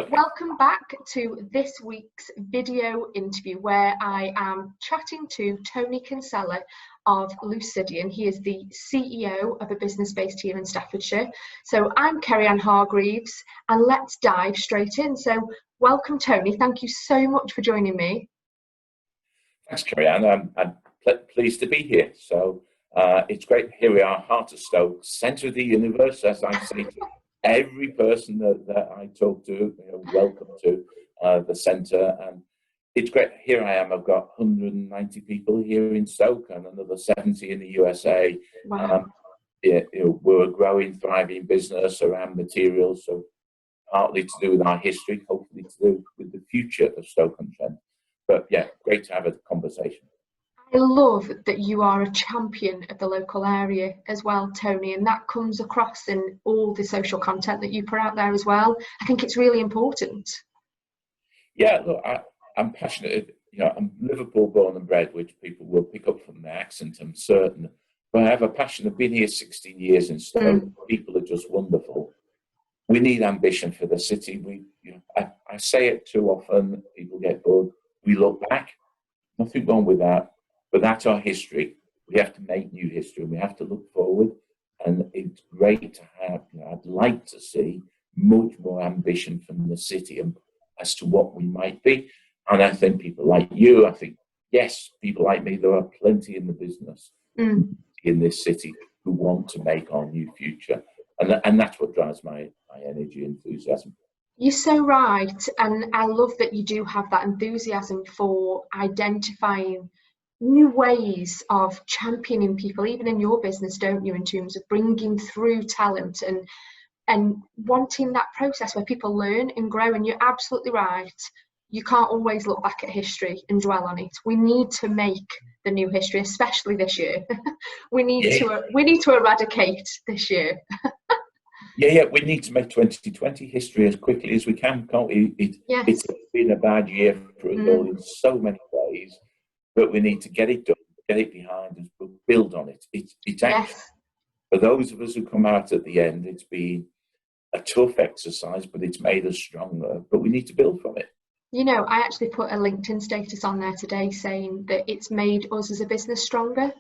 Welcome back to this week's video interview where I am chatting to Tony Kinsella of Lucideon. He is the CEO of a business based here in Staffordshire. So I'm Kerri-Ann Hargreaves, and let's dive straight in. So welcome, Tony. Thank you so much for joining me. Thanks, Kerri-Ann. I'm pleased to be here. So it's great. Here we are, heart of Stoke, centre of the universe, as I say to every person that I talk to. Welcome to the centre. And it's great. Here I am. I've got 190 people here in Stoke and another 70 in the USA. Wow. We're a growing, thriving business around materials. So partly to do with our history, hopefully to do with the future of Stoke-on-Trent. But yeah, great to have a conversation. I love that you are a champion of the local area as well, Tony, and that comes across in all the social content that you put out there as well. I think it's really important. Yeah, look, I'm passionate. I'm Liverpool born and bred, which people will pick up from the accent, I'm certain. But I have a passion. I've been here 16 years in Stoke. People are just wonderful. We need ambition for the city. I say it too often. People get bored. We look back. Nothing wrong with that. But that's our history. We have to make new history. We have to look forward. And it's great to have, I'd like to see much more ambition from the city as to what we might be. And I think people like you, yes, people like me, there are plenty in the business in this city who want to make our new future. And that's what drives my energy and enthusiasm. You're so right. And I love that you do have that enthusiasm for identifying new ways of championing people, even in your business, don't you, in terms of bringing through talent and wanting that process where people learn and grow. And you're absolutely right. You can't always look back at history and dwell on it. We need to make the new history, especially this year. we need to eradicate this year. Yeah, we need to make 2020 history as quickly as we can, can't we? It's been a bad year for us all in so many ways, but we need to get it done, get it behind us, but build on it. It's actually, for those of us who come out at the end, it's been a tough exercise, but it's made us stronger, but we need to build from it. I actually put a LinkedIn status on there today saying that it's made us as a business stronger.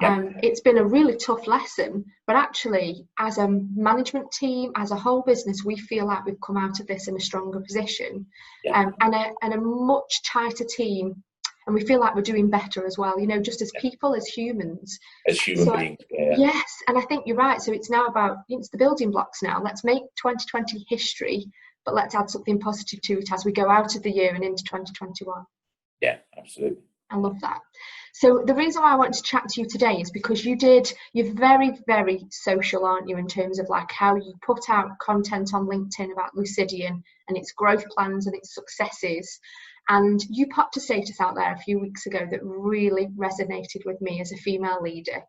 It's been a really tough lesson, but actually as a management team, as a whole business, we feel like we've come out of this in a stronger position and a much tighter team. And we feel like we're doing better as well, just as people, as humans. As human beings, Yes, and I think you're right. So it's now about, it's the building blocks now. Let's make 2020 history, but let's add something positive to it as we go out of the year and into 2021. Yeah, absolutely. I love that. So the reason why I want to chat to you today is because you're very, very social, aren't you, in terms of like how you put out content on LinkedIn about Lucideon and its growth plans and its successes. And you popped a status out there a few weeks ago that really resonated with me as a female leader.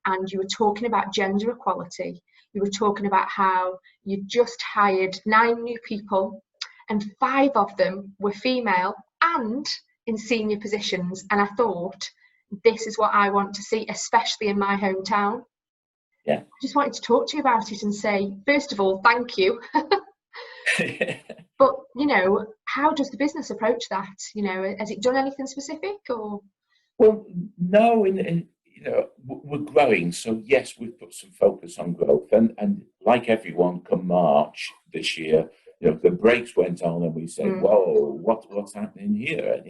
And you were talking about gender equality. You were talking about how you just hired 9 new people and 5 of them were female and in senior positions. And I thought, this is what I want to see, especially in my hometown. Yeah. I just wanted to talk to you about it and say, first of all, thank you. But, how does the business approach that? Has it done anything specific or? Well, no, we're growing. So yes, we've put some focus on growth and like everyone, come March this year, the brakes went on and we said, whoa, what's happening here?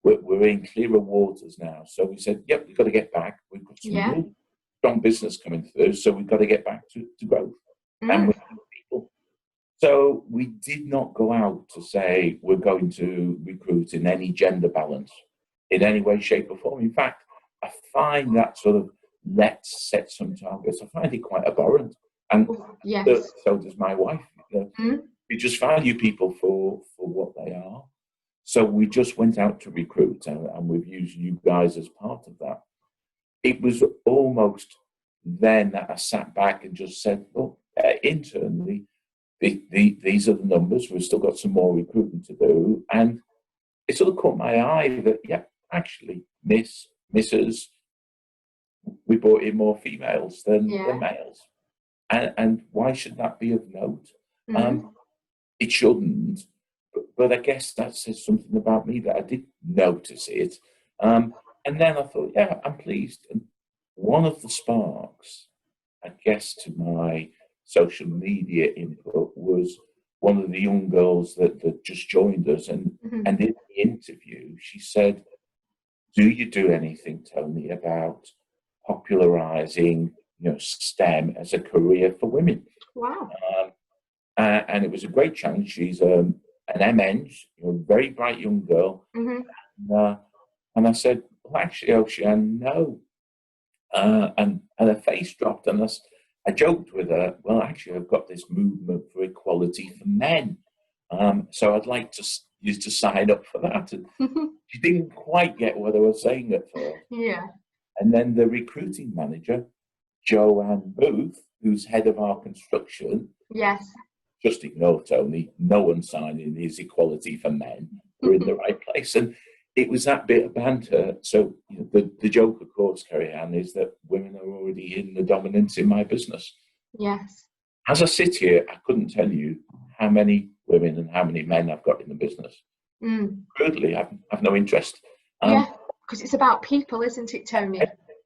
We're in clearer waters now. So we said, yep, we've got to get back. We've got some really strong business coming through. So we've got to get back to growth. And we have people. So we did not go out to say we're going to recruit in any gender balance in any way, shape or form. In fact, I find that sort of let's set some targets. I find it quite abhorrent. And so does my wife. We just value people for what they are. So we just went out to recruit and we've used you guys as part of that. It was almost then that I sat back and just said, well, internally, these are the numbers. We've still got some more recruitment to do. And it sort of caught my eye that, actually, Mrs., we brought in more females than males. And why should that be of note? It shouldn't. but I guess that says something about me that I did notice it. And then I thought, yeah, I'm pleased. And one of the sparks, I guess, to my social media input was one of the young girls that just joined us. And in the interview, she said, do you do anything, Tony, about popularising, STEM as a career for women? Wow. And it was a great challenge. She's an MN, very bright young girl. And I said, well, actually, Ocean, no. And her face dropped, and I joked with her, well, actually, I've got this movement for equality for men. So I'd like you to sign up for that. And she didn't quite get what I was saying at first. Yeah. And then the recruiting manager, Joanne Booth, who's head of our construction. Yes. Just ignore Tony. No one signing his equality for men. We're in the right place. And it was that bit of banter. So the joke, of course, Kerri-Ann, is that women are already in the dominance in my business. Yes. As I sit here, I couldn't tell you how many women and how many men I've got in the business. Crudely, I've no interest. Yeah, because it's about people, isn't it, Tony?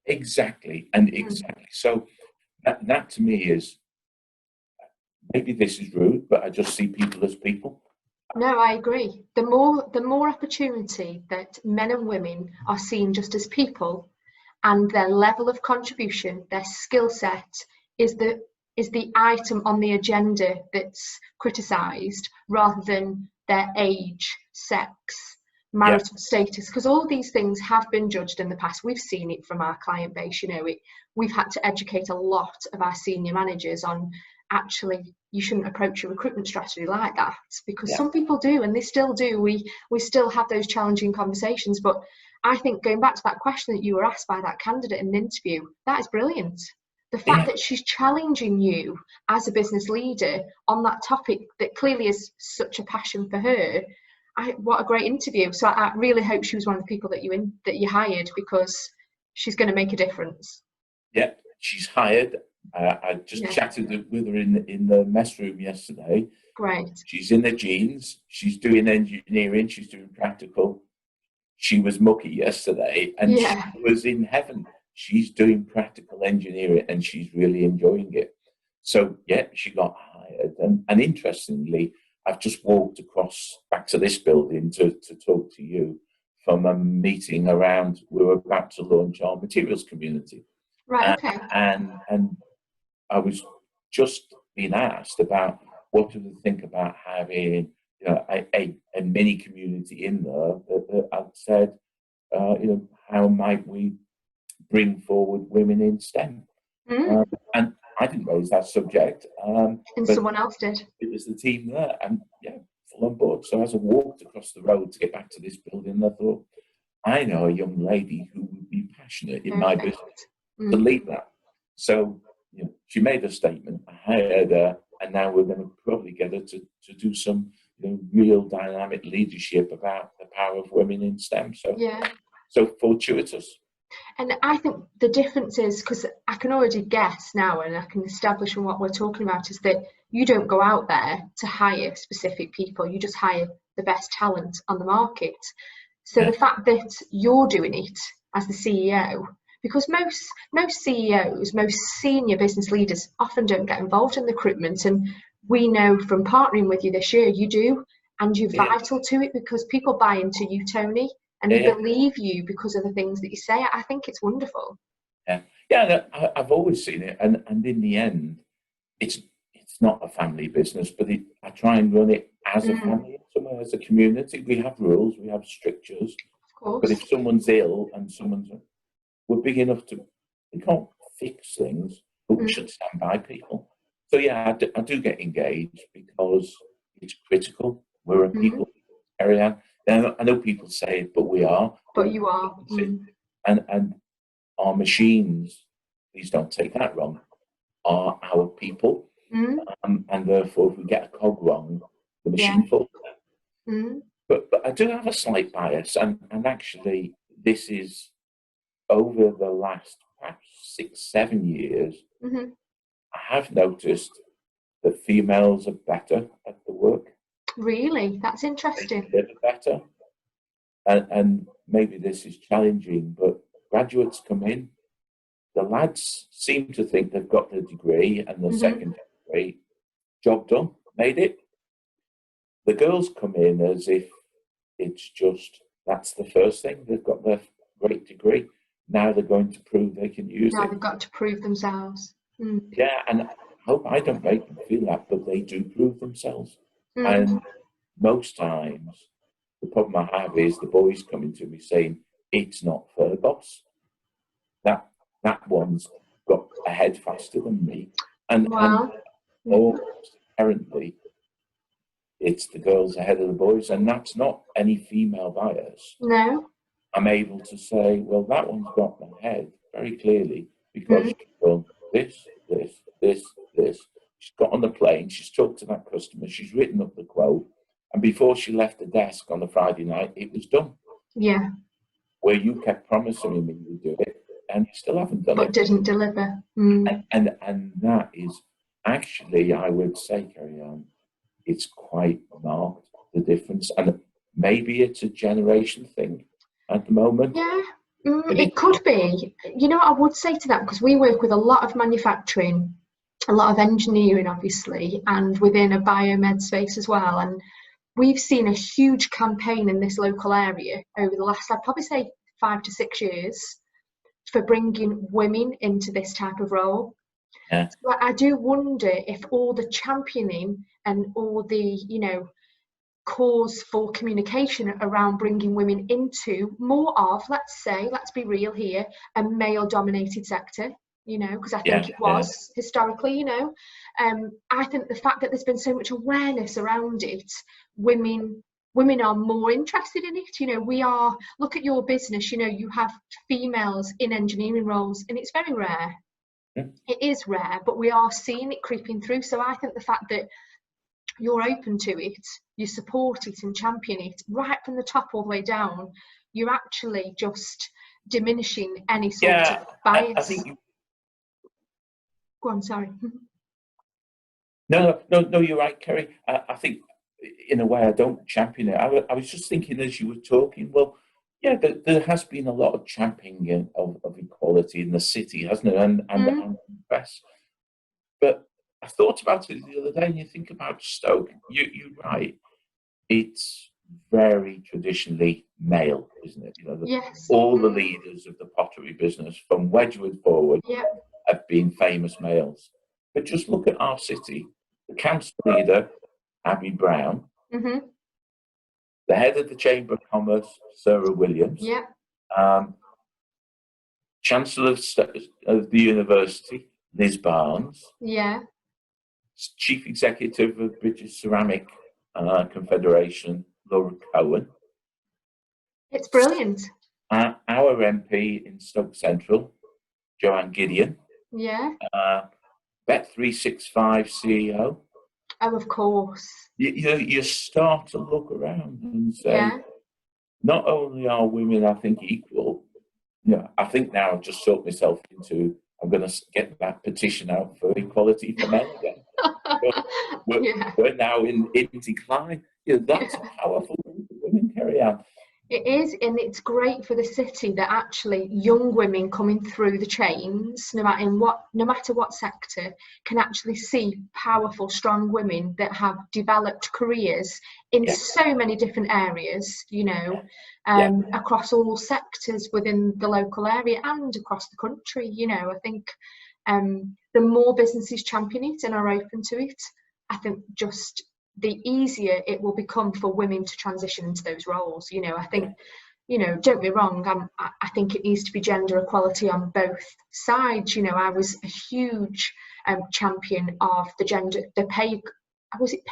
Exactly, and exactly. So that to me is, maybe this is rude, but I just see people as people. No, I agree. The more opportunity that men and women are seen just as people, and their level of contribution, their skill set is the item on the agenda that's criticised, rather than their age, sex, marital status, because all these things have been judged in the past. We've seen it from our client base. We've had to educate a lot of our senior managers on, actually, you shouldn't approach your recruitment strategy like that, because some people do, and they still do. We still have those challenging conversations. But I think, going back to that question that you were asked by that candidate in an interview, that is brilliant. The fact that she's challenging you as a business leader on that topic that clearly is such a passion for her. What a great interview. So I really hope she was one of the people that you hired, because she's going to make a difference. Yeah, she's hired. I just chatted with her in the mess room yesterday. Great. She's in the jeans. She's doing engineering. She's doing practical. She was mucky yesterday, and she was in heaven. She's doing practical engineering, and she's really enjoying it. So, she got hired. And interestingly, I've just walked across back to this building to talk to you from a meeting around, we were about to launch our materials community. Right, okay. And I was just being asked about what do we think about having a mini community in there. That I'd said, how might we bring forward women in STEM? And I didn't raise that subject. And someone else did. It was the team there, and full on board. So as I walked across the road to get back to this building, I thought, I know a young lady who would be passionate in my business to lead that. So she made a statement. I hired her, and now we're going to probably get her to do some real dynamic leadership about the power of women in STEM. So fortuitous. And I think the difference is, because I can already guess now, and I can establish from what we're talking about, is that you don't go out there to hire specific people. You just hire the best talent on the market. So the fact that you're doing it as the CEO, because most CEOs, most senior business leaders often don't get involved in recruitment. And we know from partnering with you this year, you do, and you're vital to it, because people buy into you, Tony. And they believe you because of the things that you say. I think it's wonderful. I've always seen it, and in the end, it's not a family business, but I try and run it as a family, somewhere as a community. We have rules, we have strictures, of course. But if someone's ill and we're big enough we can't fix things, but we should stand by people. So I do get engaged because it's critical. We're a people area. I know people say it, but we are. But you are. And our machines, please don't take that wrong, are our people. And therefore, if we get a cog wrong, the machine falls down. But I do have a slight bias. And actually, this is over the last perhaps 6-7 years, I have noticed that females are better at the work. Really? That's They interesting. deliver better. And maybe this is challenging, but graduates come in, the lads seem to think they've got the degree and the second degree, job done, made it. The girls come in as if it's just, that's the first thing, they've got their great degree. Now they're going to prove they can use Now it. they've got to prove themselves. Yeah, and I hope I don't make them feel that, but they do prove themselves. Mm. And most times, the problem I have is the boys coming to me saying, it's not fair, boss. That one's got ahead faster than me. And almost apparently, it's the girls ahead of the boys, and that's not any female bias. No. I'm able to say, well, that one's got ahead very clearly because she's done this. She's got on the plane, she's talked to that customer, she's written up the quote, and before she left the desk on the Friday night, it was done. Yeah. Where you kept promising me you'd do it, and you still haven't done it. But didn't deliver. And that is actually, I would say, Kerri-Ann, it's quite marked, the difference. And maybe it's a generation thing at the moment. Yeah, it could be. You know what I would say to that, because we work with a lot of manufacturing, a lot of engineering, obviously, and within a biomed space as well. And we've seen a huge campaign in this local area over the last, I'd probably say 5 to 6 years, for bringing women into this type of role. Yeah. So I do wonder if all the championing and all the, cause for communication around bringing women into more of, let's be real here, a male-dominated sector, because I think it was historically, I think the fact that there's been so much awareness around it, women are more interested in it. We are, look at your business, you have females in engineering roles, and it's very rare. It is rare, but we are seeing it creeping through. So I think the fact that you're open to it, you support it and champion it right from the top all the way down, you're actually just diminishing any sort of bias. I think Go on, sorry. No, you're right, Kerri. I think, in a way, I don't champion it. I was just thinking as you were talking, well, yeah, there has been a lot of championing of equality in the city, hasn't it? And the press. But I thought about it the other day, and you think about Stoke. You're right. It's very traditionally male, isn't it? Yes. All the leaders of the pottery business, from Wedgwood forward, have been famous males. But just look at our city. The council leader, Abby Brown. The head of the Chamber of Commerce, Sarah Williams. Chancellor of the University, Liz Barnes. Chief Executive of British Ceramic Confederation, Laura Cohen. It's brilliant. Our MP in Stoke Central, Joanne Gideon. Bet365 CEO. Oh, of course. You start to look around and say, not only are women, I think, equal, I think now I've just sorted myself into, I'm going to get that petition out for equality for men again. We're now in decline. That's a powerful women, Kerri-Ann. It is, and it's great for the city that actually young women coming through the chains, no matter what sector, can actually see powerful, strong women that have developed careers in so many different areas, across all sectors within the local area and across the country. I think the more businesses champion it and are open to it, I think just the easier it will become for women to transition into those roles. I think, don't get me wrong, I think it needs to be gender equality on both sides. I was a huge champion of the pay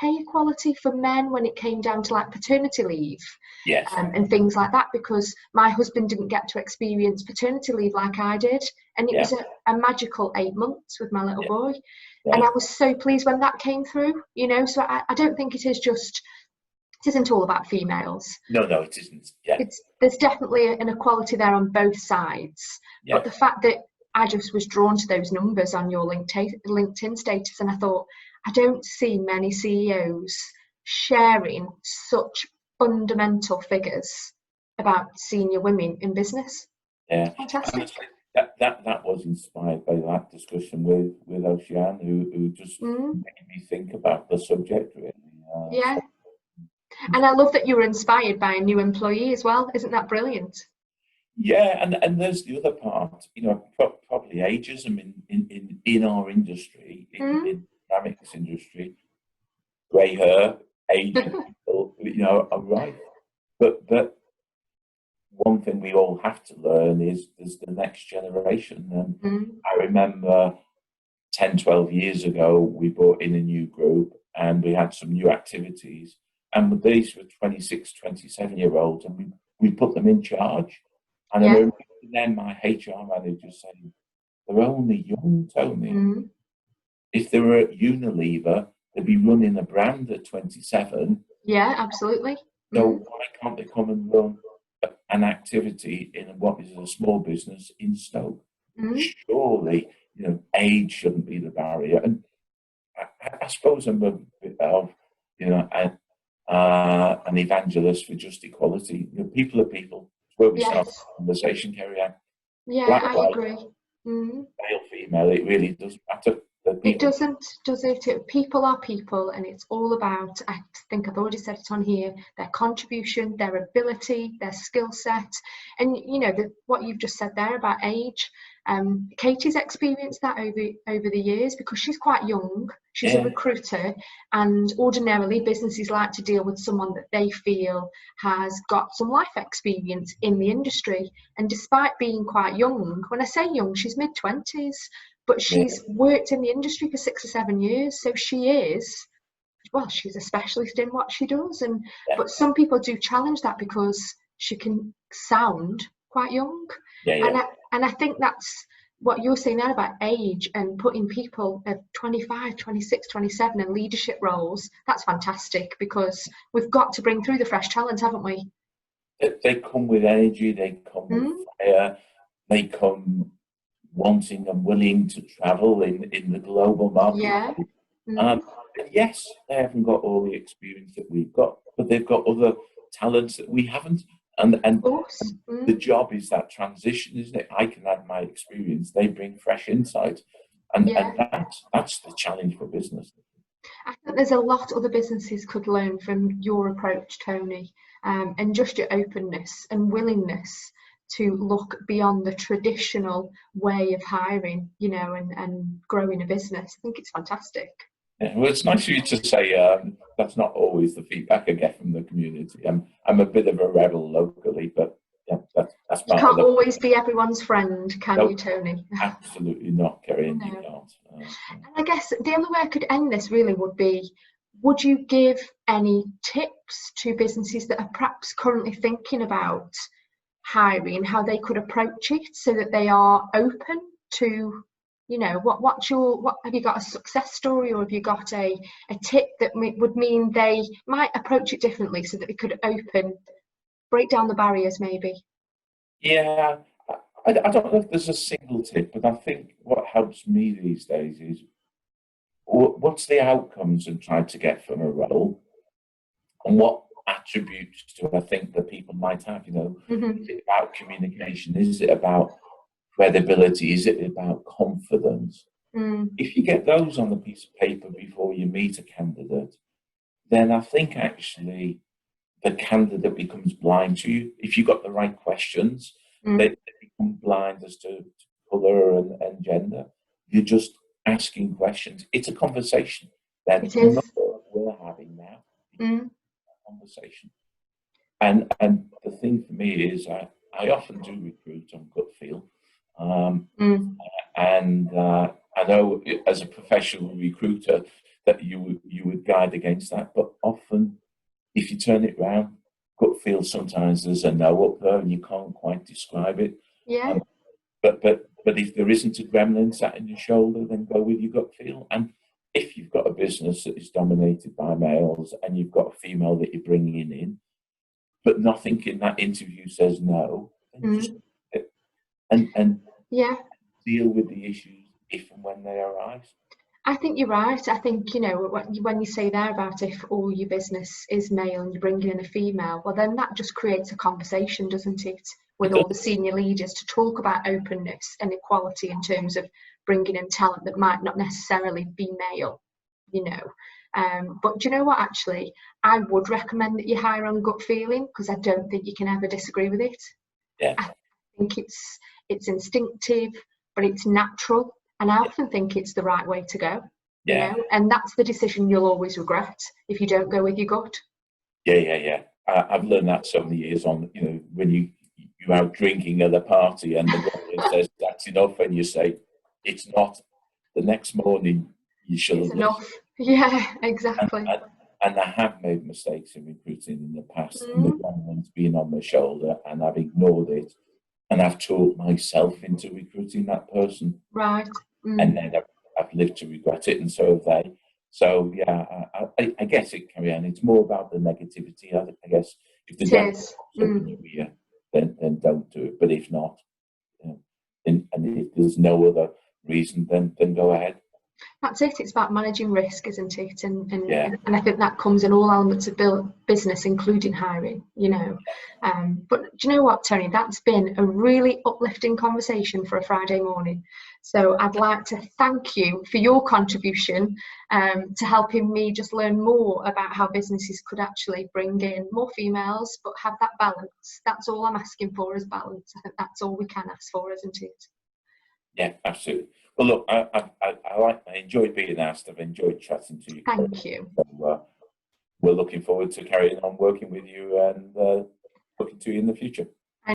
equality for men when it came down to like paternity leave and things like that, because my husband didn't get to experience paternity leave like I did, and it was a magical 8 months with my little boy. And I was so pleased when that came through, so I don't think it isn't all about females. No, it isn't. There's definitely an equality there on both sides. But the fact that I just was drawn to those numbers on your LinkedIn status, and I thought, I don't see many CEOs sharing such fundamental figures about senior women in business. Yeah, Fantastic. honestly, that was inspired by that discussion with Ocean, who just made me think about the subject really. Yeah. So And I love that you were inspired by a new employee as well. Isn't that brilliant? yeah, and there's the other part, you know, probably ageism in our industry, in the dynamics industry, grey hair, aged people, you know, are right. But one thing we all have to learn is there's the next generation. And I remember 10, 12 years ago, we brought in a new group and we had some new activities. And these were 26, 27-year-olds, and we put them in charge. And I remember then my HR manager saying, they're only young, Tony. If they were at Unilever, they'd be running a brand at 27. Yeah, absolutely. So why can't they come and run an activity in what is a small business in Stoke? Surely, you know, age shouldn't be the barrier. And I suppose I'm a bit of, you know, an evangelist for just equality. You know, people are people. It's where we start the conversation, Kerri-Ann. Yeah, Black, I white, agree. male, female, it really doesn't matter. It doesn't, does it? People are people, and it's all about, I think I've already said it on here, their contribution, their ability, their skill set. And, you know, what you've just said there about age, Katie's experienced that over the years because she's quite young. She's a recruiter, and ordinarily businesses like to deal with someone that they feel has got some life experience in the industry. And despite being quite young, when I say young, she's mid-20s, but she's worked in the industry for 6 or 7 years, so she is, well, she's a specialist in what she does. And but some people do challenge that because she can sound quite young. And I think that's what you're saying there about age and putting people at 25, 26, 27 in leadership roles. That's fantastic, because we've got to bring through the fresh talent, haven't we? They come with energy, they come with fire, they come wanting and willing to travel in the global market. Yes, they haven't got all the experience that we've got, but they've got other talents that we haven't. And the job is that transition, isn't it? I can add my experience, they bring fresh insight. And that's the challenge for business. I think there's a lot other businesses could learn from your approach, Tony, and just your openness and willingness to look beyond the traditional way of hiring, you know, and growing a business. I think it's fantastic. Yeah, well, it's nice of you to say that's not always the feedback I get from the community. I'm a bit of a rebel locally, but yeah, that's part you can't of the... always be everyone's friend, can you, Tony? Absolutely not, Kerri-Ann, you can't. And I guess the only way I could end this really would be, would you give any tips to businesses that are perhaps currently thinking about hiring, how they could approach it so that they are open to, you know, what have you got a success story, or have you got a tip that would mean they might approach it differently so that it could break down the barriers maybe? Yeah, I don't know if there's a single tip, but I think what helps me these days is what's the outcomes I'm trying to get from a role, and what attributes do I think that people might have, you know? Is it about communication? Is it about credibility? Is it about confidence? If you get those on a piece of paper before you meet a candidate, then I think actually the candidate becomes blind to you. If you've got the right questions, they become blind as to colour and gender. You're just asking questions. It's a conversation. Then not what we're having now. Conversation. And the thing for me is I often do recruit on gut feel. And I know as a professional recruiter that you would guide against that, but often if you turn it round, gut feel, sometimes there's a no up there and you can't quite describe it. But if there isn't a gremlin sat in your shoulder, then go with your gut feel. And if you've got a business that is dominated by males and you've got a female that you're bringing in, but nothing in that interview says no, then just and deal with the issues if and when they arise. I think you're right. I think, you know, when you say there about if all your business is male and you're bringing in a female, well, then that just creates a conversation, doesn't it, with It all does. the senior leaders to talk about openness and equality in terms of bringing in talent that might not necessarily be male, you know. But do you know what, actually, I would recommend that you hire on gut feeling, because I don't think you can ever disagree with it. Yeah. I think it's instinctive, but it's natural. And I often think it's the right way to go, you Yeah. know, and that's the decision you'll always regret if you don't go with your gut. Yeah. I've learned that so many years on, you know, when you're out drinking at a party and the guy says that's enough, and you say it's not. The next morning you should It's have listened. enough. Yeah, And, exactly. and, and I have made mistakes in recruiting in the past, and the Mm, government's been on my shoulder, and I've ignored it, and I've talked myself into recruiting that person, right. and Mm, then I've lived to regret it, and so have they. So yeah, I guess it can be, and it's more about the negativity. I guess if the it devil is. pops up in Mm. your ear, then don't do it. But if not, you know, and if there's no other reason, then go ahead. That's it. It's about managing risk, isn't it? Yeah, And I think that comes in all elements of business, including hiring, you know. But do you know what, Tony? That's been a really uplifting conversation for a Friday morning. So I'd like to thank you for your contribution to helping me just learn more about how businesses could actually bring in more females, but have that balance. That's all I'm asking for, is balance. I think that's all we can ask for, isn't it? yeah, absolutely. Well, look, I enjoyed being asked. I've enjoyed chatting to you, Kerri. Thank you. So, we're looking forward to carrying on working with you and looking to you in the future.